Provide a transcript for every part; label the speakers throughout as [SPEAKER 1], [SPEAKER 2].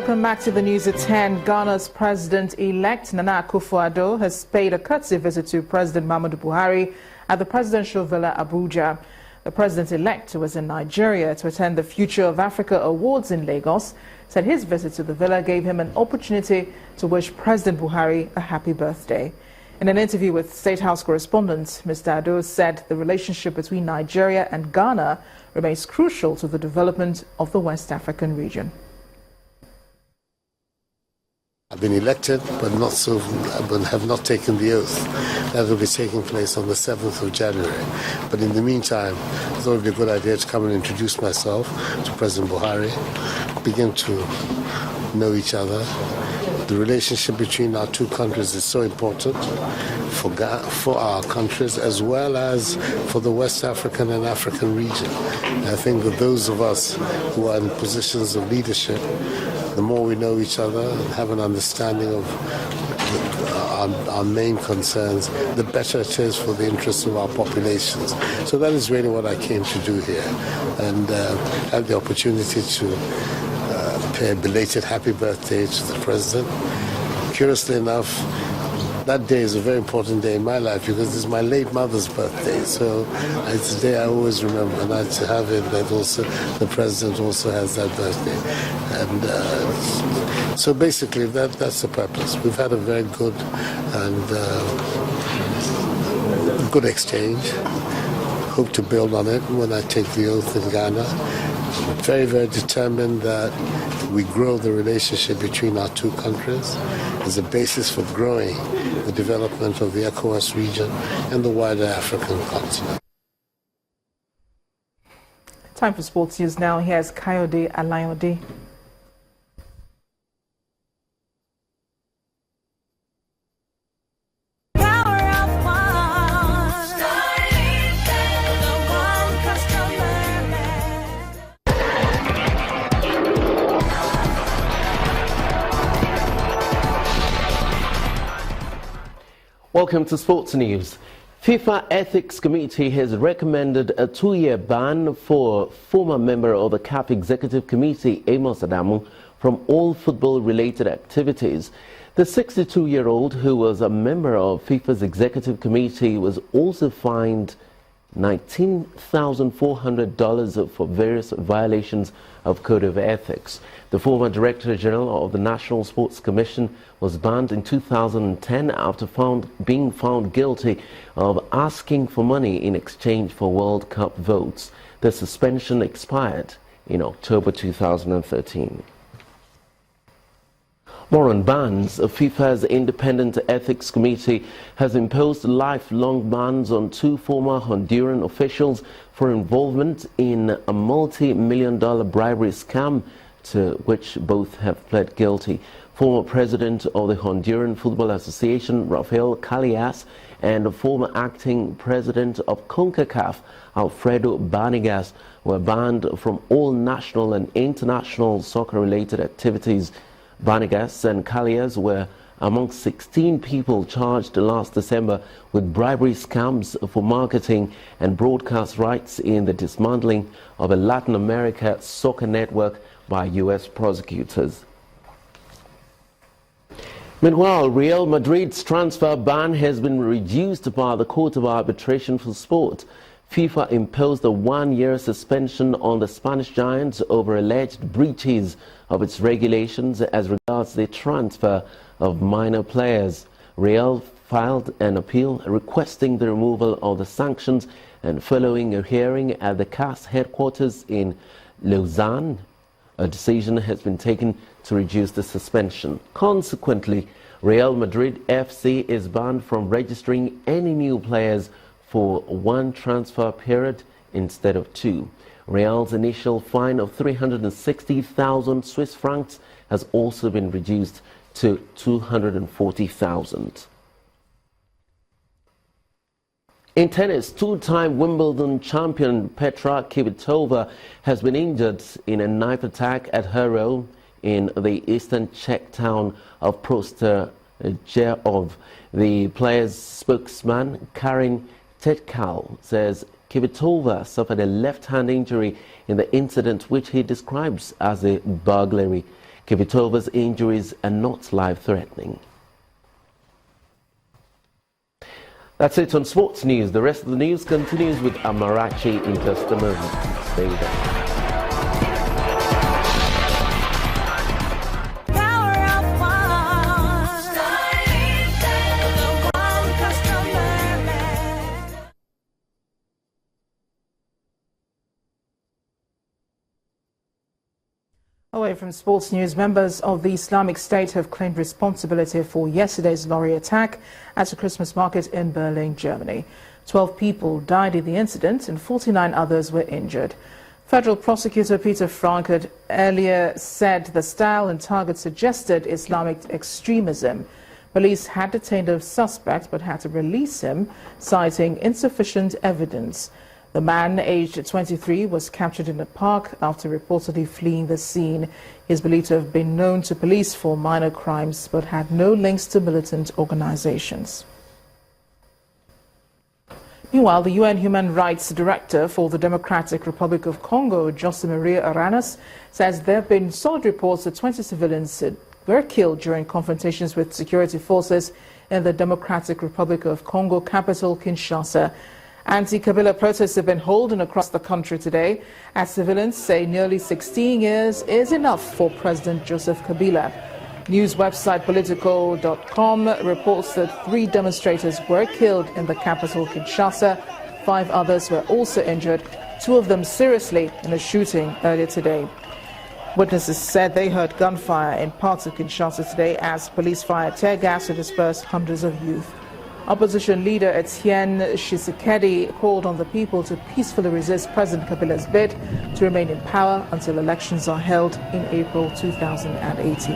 [SPEAKER 1] Welcome back to the news at 10. Ghana's President-elect Nana Akufo-Addo has paid a courtesy visit to President Muhammadu Buhari at the presidential villa Abuja. The president-elect, who was in Nigeria to attend the Future of Africa Awards in Lagos, said his visit to the villa gave him an opportunity to wish President Buhari a happy birthday. In an interview with State House correspondents, Mr. Addo said the relationship between Nigeria and Ghana remains crucial to the development of the West African region.
[SPEAKER 2] I've been elected, but have not taken the oath. That will be taking place on the 7th of January. But in the meantime, it's always a good idea to come and introduce myself to President Buhari, begin to know each other. The relationship between our two countries is so important for our countries as well as for the West African and African region. And I think that those of us who are in positions of leadership, the more we know each other and have an understanding of our main concerns, the better it is for the interests of our populations. So that is really what I came to do here, and had the opportunity to pay a belated happy birthday to the President. Curiously enough, that day is a very important day in my life because it's my late mother's birthday. So it's a day I always remember, and I to have it that also the President also has that birthday. And so basically that's the purpose. We've had a very good and good exchange. Hope to build on it when I take the oath in Ghana. Very, very determined that we grow the relationship between our two countries as a basis for growing the development of the ECOWAS region and the wider African continent.
[SPEAKER 1] Time for sports news now. Here's Kayode Alayode.
[SPEAKER 3] Welcome to Sports News. FIFA Ethics Committee has recommended a 2-year ban for former member of the CAF Executive Committee, Amos Adamu, from all football-related activities. The 62-year-old, who was a member of FIFA's Executive Committee, was also fined $19,400 for various violations of Code of Ethics. The former Director General of the National Sports Commission was banned in 2010 after being found guilty of asking for money in exchange for World Cup votes. The suspension expired in October 2013. More on bans. FIFA's Independent Ethics Committee has imposed lifelong bans on 2 former Honduran officials for involvement in a multi-million-dollar bribery scam to which both have pled guilty. Former president of the Honduran Football Association, Rafael Callejas, and former acting president of CONCACAF, Alfredo Banegas, were banned from all national and international soccer-related activities. Banegas and Callejas were among 16 people charged last December with bribery scams for marketing and broadcast rights in the dismantling of a Latin America soccer network by U.S. prosecutors. Meanwhile, Real Madrid's transfer ban has been reduced by the Court of Arbitration for Sport. FIFA imposed a 1-year suspension on the Spanish Giants over alleged breaches of its regulations as regards the transfer of minor players. Real filed an appeal requesting the removal of the sanctions, and following a hearing at the CAS headquarters in Lausanne, a decision has been taken to reduce the suspension. Consequently, Real Madrid FC is banned from registering any new players for 1 transfer period instead of 2. Real's initial fine of 360,000 Swiss francs has also been reduced to 240,000. In tennis, 2-time Wimbledon champion Petra Kvitova has been injured in a knife attack at her home in the eastern Czech town of Prosterjerov. The player's spokesman, Karin Tetkal, says Kvitova suffered a left-hand injury in the incident, which he describes as a burglary. Kipitova's injuries are not life-threatening. That's it on sports news. The rest of the news continues with Amarachi in just a moment. Stay there.
[SPEAKER 1] Away from sports news, members of the Islamic State have claimed responsibility for yesterday's lorry attack at a Christmas market in Berlin, Germany. 12 people died in the incident and 49 others were injured. Federal prosecutor Peter Frank had earlier said the style and target suggested Islamic extremism. Police had detained a suspect but had to release him, citing insufficient evidence. The man, aged 23, was captured in a park after reportedly fleeing the scene. He is believed to have been known to police for minor crimes but had no links to militant organizations. Meanwhile, the UN Human Rights Director for the Democratic Republic of Congo, Jose Maria Aranas, says there have been solid reports that 20 civilians were killed during confrontations with security forces in the Democratic Republic of Congo capital, Kinshasa. Anti-Kabila protests have been holding across the country today, as civilians say nearly 16 years is enough for President Joseph Kabila. News website Politico.com reports that 3 demonstrators were killed in the capital, Kinshasa. 5 others were also injured, 2 of them seriously in a shooting earlier today. Witnesses said they heard gunfire in parts of Kinshasa today as police fired tear gas to disperse hundreds of youth. Opposition leader Etienne Tshisekedi called on the people to peacefully resist President Kabila's bid to remain in power until elections are held in April 2018.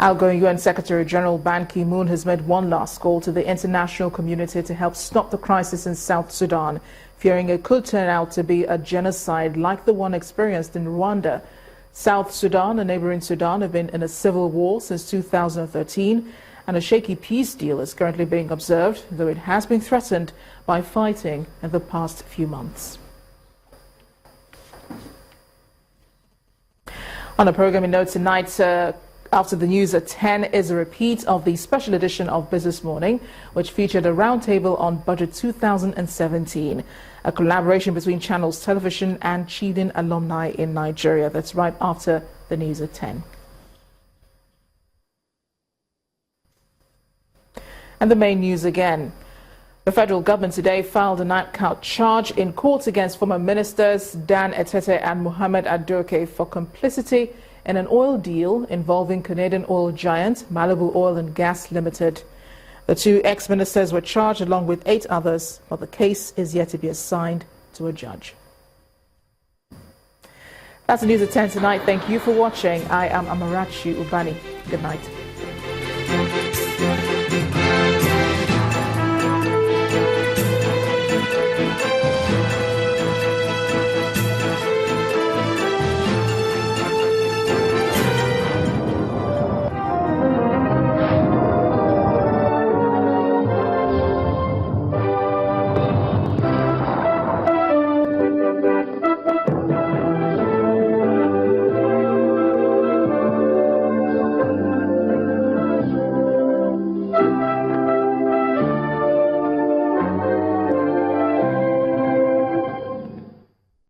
[SPEAKER 1] Outgoing UN Secretary General Ban Ki-moon has made one last call to the international community to help stop the crisis in South Sudan, fearing it could turn out to be a genocide like the one experienced in Rwanda. South Sudan and neighboring Sudan have been in a civil war since 2013, and a shaky peace deal is currently being observed, though it has been threatened by fighting in the past few months. On a programming note tonight, after the news at 10 is a repeat of the special edition of Business Morning, which featured a roundtable on Budget 2017, a collaboration between Channels Television and Chevening alumni in Nigeria. That's right after the news at 10. And the main news again. The federal government today filed a knockout charge in court against former ministers Dan Etete and Mohamed Adoke for complicity in an oil deal involving Canadian oil giant Malibu Oil and Gas Limited. The 2 ex-ministers were charged along with 8 others, but the case is yet to be assigned to a judge. That's the news at 10 tonight. Thank you for watching. I am Amarachi Ubani. Good night.